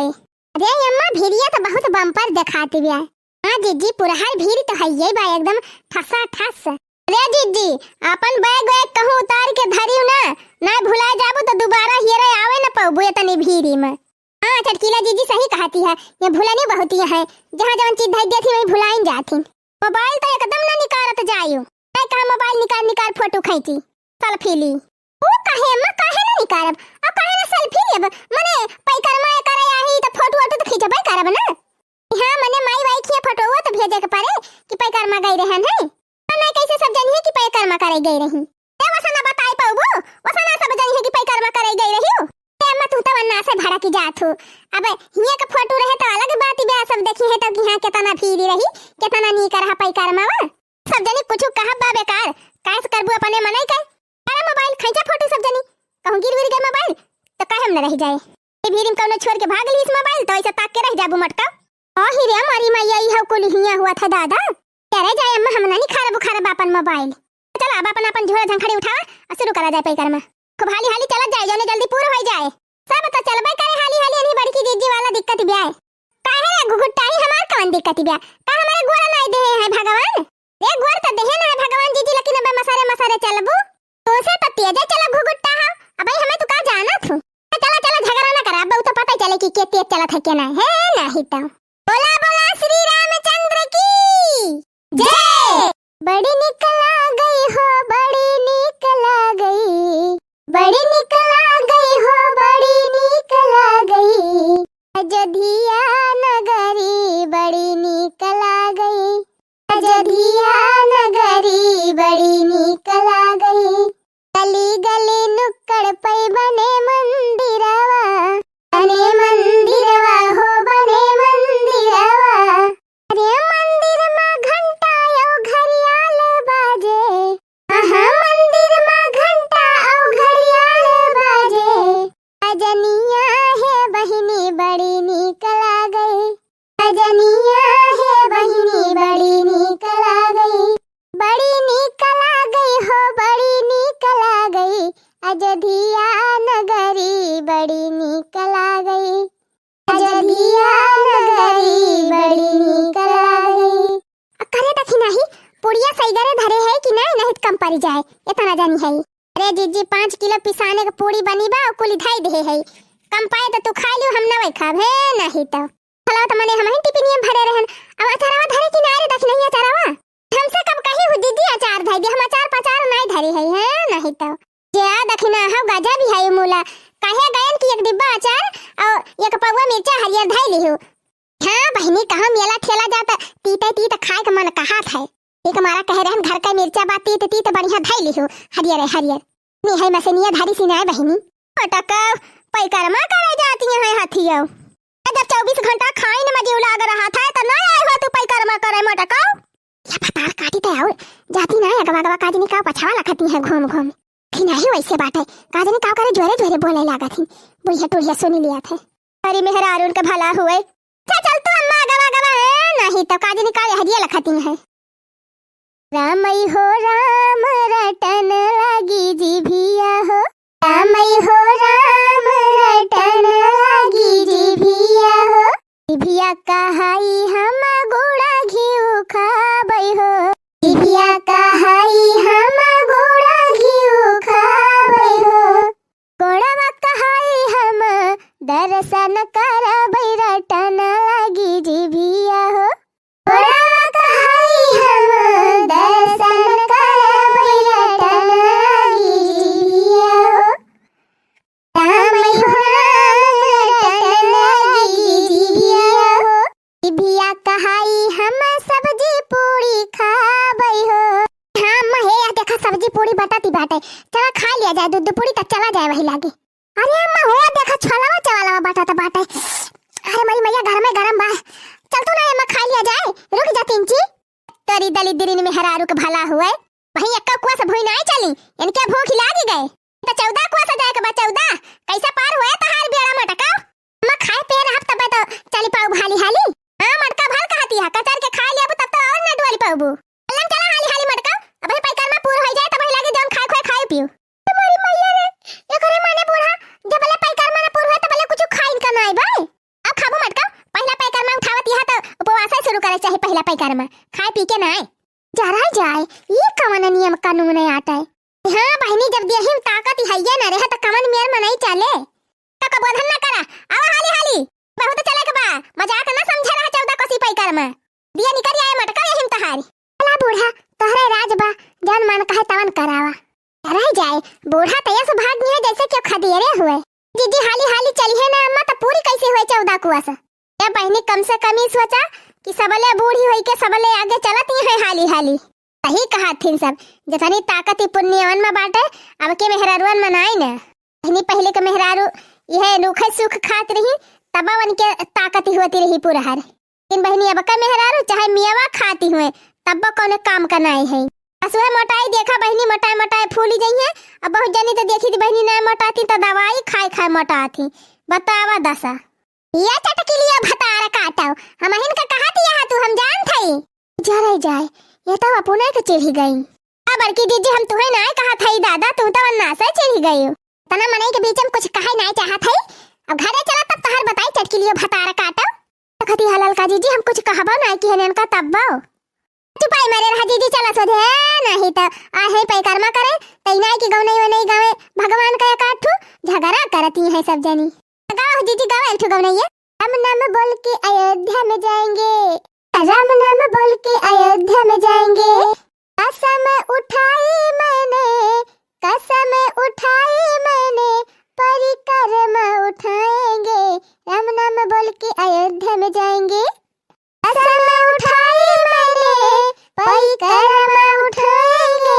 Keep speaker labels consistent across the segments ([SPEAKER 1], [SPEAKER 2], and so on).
[SPEAKER 1] होए। अरे अम्मा भीड़िया तो बहुत बम्पर दिखाती बिया। हां जीजी पुरहर भीड़ तो है ये बा एकदम ठसा ठस। अरे जीजी अपन बैग वैग कहूं उतार के धरियो ना भुला जाबो तो दोबारा हियरे आवे न पाबो इतनी भीड़ी में। हां चटकीला जीजी सही कहती है, ये भुलानी बहुत ही है, जहां जहां चीज धई देथी वहीं भुलाइन जाथी। मोबाइल तो एकदम ना निकारत जायो, मैं कहा मोबाइल निकाल फोटो खींची सेल्फी ली। ओ काहे अम्मा काहे ना निकारब, अब काहे ना सेल्फी लेब, मने पैकरमा करे आही तो फोटो तो खींचबे करब ना। हां मने माई वाई के फोटो तो भेजे के पड़े कि पैकरमा गई रहन है, मैं कैसे सब जानी है कि पैकरमा करे गई रही। ए वसना बताई पाऊबो, वसना सब जानी है कि पैकरमा करे गई रही हो। ए अम्मा तू तो वन्ना से भाड़ा की जात हो। अब हिया का फोटो रहे तो अलग बात बे, सब देखी है तो कि हां कितना भीड़ रही, कितना नी करहा पैकरमा सब जानी कुछ कहा बा बेकार, काहे से करबू अपने मनाई कर। अरे मोबाइल खींचा फोटो सब जानी, कहूं गिर गई मोबाइल तो काहे हम न रह जाए। ए भीड़ में कौनो छोड़ के भाग ली इस मोबाइल तो ऐसे ताक के रह जाबू मटका। ओ हिरे हमारी मैया ई हव कुल हिया हुआ था दादा। अरे जाए अम्मा हम नहीं खराब अपन मोबाइल। चल अब अपन झोला झंखड़ी उठावा और शुरू करा जाए पैकरमा। खूब हाली हाली चला जाए, जने जल्दी पूरा हो जाए। सब तो चलबे करे हाली हाली, नहीं बड़की जीजी वाला दिक्कत बिया है। काहे रे घुघुटाई हमार कौन दिक्कत बिया, का हमारे गोरा नहीं दे है भगवान। ए गोर तो देहे ना है भगवान जीजी, लेकिन अब मसारे चलबू तो से तो तेज चला घुघुटा हा। अब हमें तो का जाना थू, चला झगड़ा ना करा, अब तो पता चले कि के तेज चला था के ना है नहीं तो। बोला बोला श्री रामचंद्र की जय। बड़ी निकला गई हो, बड़ी निकला गई, बड़ी निकला गई हो, बड़ी निकला गई अयोध्या नगरी, बड़ी निकला गई अयोध्या नगरी, बड़ी निकला गई। गली गली नुक्कड़ पे बने मंदिरवा, बने मंदिरवा हो, बने मंदिरवा। अरे मंदिर में घंटा यो घड़ियाल बाजे, आहा मंदिर में घंटा और घड़ियाल बाजे। अजनिया है बहिनी बड़ी निकला गई, अजनिया है बहिनी बड़ी निकला गई, बड़ी निकला गई हो, बड़ी निकला गई अयोध्या नगरी, बड़ी निकला गई अयोध्या नगरी, बड़ी निकला गई। करे देखी नहीं पुड़िया सईगरे धरे है कि नहीं कम पड़ जाए, इतना जानी है। अरे जीजी 5 किलो पिसाने का पूरी बनी बा और कुल धाई दे है, कम पाए तो तू खा लियो, हम ना वही खाब है नहीं तो। फलाओ तो मने हम ही टिफिनिया भरे रहन, अब अचारवा धरे कि नारे देख नहीं अचारवा, हमसे कब कही हो दीदी अचार धाई दे, हम अचार पचार नहीं धरे है नहीं तो। जे दखना हम गाजा भी है मूला, काहे गयन की एक डिब्बा अचार और एक पौवा मिर्चा हरियर धाई लियो। हां बहिनी कहां मेला ठेला जाता तीत खाए के मन कहात है, एक हमारा कह रहन घर का मिर्चा बात तीत बढ़िया धाई लियो हरियर हरियर नी है मसनिया धारी सिनाए बहिनी। पटका पैकरमा करे जाती है हाथियो, जब 24 घंटा खाई न मजे लाग रहा था तो ना आए हो तू पैकरमा करे मटका। या पतार काटी तो और जाती ना गवा काजनी का पछावा लखती है घूम घूम कि नहीं वैसे बाटे काजनी का करे जोरे बोले लागा थी, बुढ़िया टुढ़िया सुनी लिया था। अरे मेहरा अरुण का भला हुए, चल तू अम्मा गवा है नहीं तो काजनी का हदिया लखती है। रामई हो राम रटन लगी जीभिया हो, रामई हो राम रटन लगी जीभिया हो, जीभिया कहाई हम गुड़ा घिउ खाबै हो, जीभिया कहाई हम गुड़ा घिउ खाबै हो, गोड़वा कहाई हम दर्शन करबै रटन लगी जीभिया हो, गोड़वा कहाई हम दर्शन करबै रटन लगी जीभिया हो। रामई हो राम रटन लगी जीभिया हो, जीभिया कहाई हम सब्जी पूरी खाबै हो। हाँ महे देखा सब्जी पूरी बताती बाटे, चला खा लिया जाए दूध पूरी तक चला जाए वही लागे। अरे अम्मा हो देखा छोलावा चवालावा बताता बाटे, अरे मेरी मैया घर में गरम बा, चल तू ना अम्मा खा लिया जाए, रुक जा तिंची। तेरी दली दिरिन में हरारू के भला हुए, वही एक्का कुआ से भोई नहीं चली, इनके भूख लागी गए तो 14 कुआ से जाए के बा 14 कैसा पार हुए तहार बेड़ा मटका। अम्मा खाए पे रहब तब तो चली पाऊ हाली हाली। हां मटका भल कहती है, कचर के खा लिया तब तो और ना डोली पाऊ। चल चला हाली हाली मटका, अब पैकरमा पूरा हो जाए तब ही लागे जौन खाए पियो। तुम्हारी मैया रे एकरे माने बूढ़ा जब ले पैकरमा ना पूरा है तब ले कुछ खाइन का नहीं भाई, अब दिया पैकार में खाए पी के ना आए जरा जाए ये कवन नियम कानून है आटा है हाँ बहनी जब देहिम ताकत हैया ना रहे त कवन मेर में नहीं चले का बोधन ना करा आवा हाली हाली बहुत चले के बा मजाक ना समझे रहा 14 कोसी पैकार में दिया निकल आए मटका हिम तहारी अला बूढ़ा तोहरे राज बा जन मन कहे तवन करावा रह जाए बूढ़ा तया से भाग नहीं है जैसे क्यों खदेरे हुए जीजी हाली हाली चली है ना अम्मा तो पूरी कैसे हुए 14 कुआसा ये बहनी कम से कम ही सोचा कि सबले बूढ़ी होई के सबले आगे चलत ही है हाली हाली सही कहा थीन सब जतनी ताकत ही पुण्यवन में बाटे अब के मेहरारुवन मनाई ना बहनी पहले के मेहरारू यह रूखे सुख खात रही तब वन के ताकत ही होती रही पूरा हर इन बहनी अब का मेहरारू चाहे मियावा खाती हुए तब कौन काम करना है असुए मोटाई देखा बहनी मोटाई मोटाई फूली गई है अब बहुत जनी तो देखी थी बहनी नहीं मोटाती तो दवाई खाए खाए मोटाती बतावा दशा या चटकी लिया भतारा काटाओ हम हिन का कहा थी यहाँ तू हम जान थई जरे जाए ये तो अपने के चिढ़ी गई अब बड़की दीदी हम तुम्हें ना कहा थई दादा तू तो वन्ना से चिढ़ी गई हो तना मने के बीच में कुछ कहे नहीं चाहा थई अब घरे चला तब तहर बताई चटकी लियो भतारा काटाओ कथी हलाल का दीदी हम कुछ कहबो ना कि हने का तब्बो चुपाई मारे रहा दीदी चला सोधे नहीं तो आ है पैकर्मा करे तैना की गौ नहीं गावे भगवान का काठू झगड़ा करती है सब जनी गाओ दीदी गाओ एक गौ नहीं है राम नाम बोल के अयोध्या में जाएंगे राम नाम बोल के अयोध्या में जाएंगे कसम उठाई मैंने परिक्रमा उठाएंगे राम नाम बोल के अयोध्या में जाएंगे कसम उठाई मैंने परिक्रमा उठाएंगे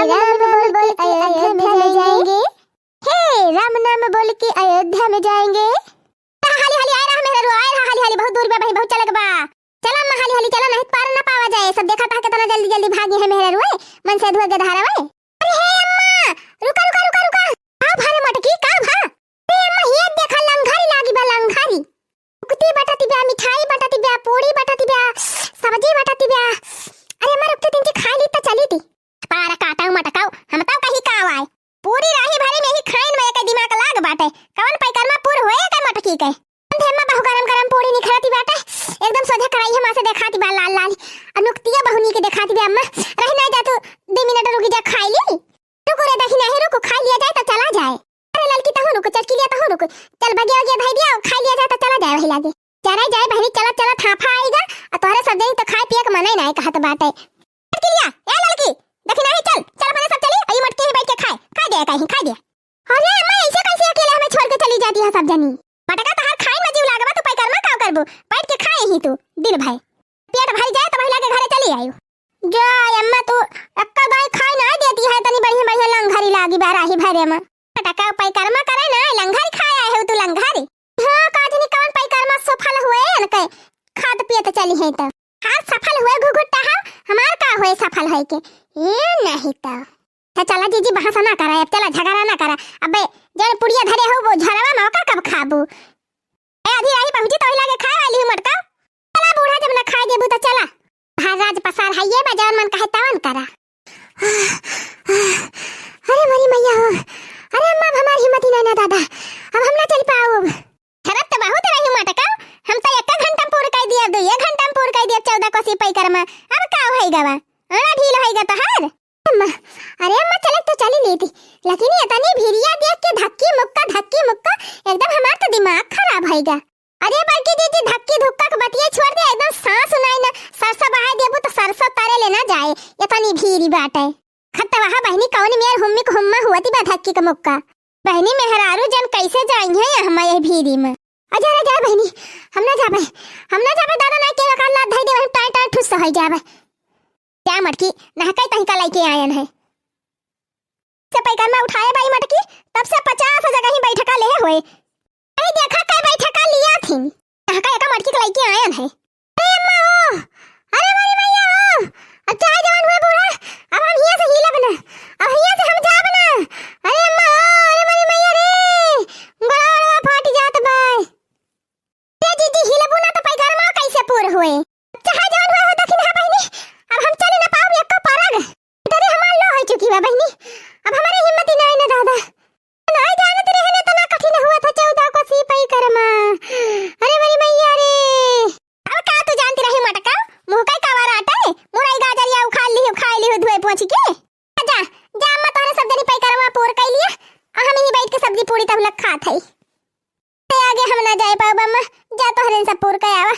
[SPEAKER 1] राम नाम बोल के अयोध्या में जाएंगे हे राम नाम बोल के अयोध्या में जाएंगे हाली हाली आए रहा मेहरारू आए रहा हाली हाली बहुत दूर बा बहुत चले बा चला अम्मा हाली हाली चला नहीं पार ना पावा जाए सब देखा था कितना जल्दी जल्दी भागी है मेहरारू मन से धुआ के धारा वे अरे हे अम्मा रुका आ भारे मटकी का भा अरे अम्मा ये देखा लंघारी लागी बा लंघारी कुती बटाती बा मिठाई बटाती बा पूरी बटाती बा सब्जी बटाती बा अरे अम्मा रुकते दिन की खा ली तो चली थी पारा काटाऊ मटकाऊ हम तो कहीं का आए पूरी राही भरी में ही खाइन में के दिमाग लाग बाटे कौन पैकर्मा पूर होए का मटकी के धम्मा बहु गरम पूरी निखरती बाटे एकदम सोझे कढ़ाई है मां से दिखाती बा लाल लाल अनुक्तिया बहुनी के दिखाती बा अम्मा रह ना जा तू 2 मिनट रुक जा खाई ली रुको रे देखी नहीं रुको खा लिया जाए तो चला जाए अरे ललकी तो रुको चटकी लिया तो रुको चल भाग्य हो गया भाई दिया खा लिया जाए तो चला जाए वही लागे जरा जाए बहनी चला चला थाफा आएगा और तोहरे सब दिन तो खाए पिए के मना ही नहीं कहत बाटे चटकी लिया ए ललकी देखी नहीं चल मैंने सब चली आई मटके में बैठ के खा दे कहीं खा दे अरे अम्मा ऐसे कैसे अकेले हमें छोड़ के चली जाती है सब जनी मटका तो हर खाई में जीव लागबा तू पैकर्मा का करबो बैठ के खाए ही तू दिन भाई पेट भर जाए तो महिला के घरे चली आयु जा अम्मा तू अक्का भाई खाई ना देती है तनी बढ़िया बढ़िया लंघारी लागी बाराही भरे में मटका पैकर्मा करे ना लंघारी खाए आए हो तू लंघारी हां काजनी कौन पैकर्मा सफल हुए न के खात पियत चली है तो हां सफल हुए घुघुट्टा हा हमार का हुए सफल है के ये नहीं तो चला जीजी बहासा ना करा अब चला झगड़ा ना करा अबे जड़ पुड़िया धरे हो वो झरवा मौका कब खाबू ए आधी राही पहुंची तो लागे खाए वाली हूं मटका चला बूढ़ा जब ना खाए देबू तो चला महाराज पसार है ये बजावन मन कहे तवन करा अरे मरी मैया हो अरे अम्मा हमारी हिम्मत ही नहीं ना दादा अब हम ना चल पाऊ खरत तो बहुत रही मटका हम तो 1 घंटा पूर कर दिया 2 घंटा पूर कर दिया 14 कोसी पैकर्मा अब का होएगा बा अरे ढील होएगा तो हर अम्मा अरे अम्मा चले तो चली ली थी लेकिन ये तनी भिरिया देख के धक्की मुक्का एकदम हमार तो दिमाग खराब होएगा अरे बड़की दीदी धक्की धुक्का के बतिया छोड़ दे एकदम सांस सुनाई ना सरसा बहाए देबू तो सरसा तारे लेना जाए ये तनी भीरी बाटे खत्ता वहां बहनी कौन मेर हुम्मी को हुम्मा हुआती बा धक्की का मुक्का बहनी मेहरारू जन कैसे जाई है हम ये भीरी में अजा रे जा बहनी हम ना जाबे दादा ना के का लात धई दे टाइ टाइ ठुस हो जाबे क्या मटकी नहकाई तहका लेके आयन है से पैकर्मा उठाए भाई मटकी तब से 50 जगह ही बैठका ले हुए अरे देखा काय बैठका लिया थी नहका एक मटकी के लेके आयन है अरे अम्मा ओ अरे मेरी मैया ओ अब चाय जवान हुए बूढ़ा अब हम हिया से हिलब ना अब हिया से हम जाब ना अरे अम्मा ओ अरे मेरी मैया रे गड़ा फाट जात बाय ते दीदी हिलबू ना तो पैकर्मा कैसे पूर हुए चाय जवान हुए हो दखिन हा बहनी अब हम चली ना पाऊ एक पारग तेरे हमार लो हो चुकी बा बहनी अब हमारी हिम्मत ही नहीं ना दादा नहीं जानत रहे ने तना कठिन हुआ था 14 को सी पैकर्मा अरे मेरी मैया रे आगे हम ना जाए पाओ बम्मा जा तो हरिन सब पूर के आवा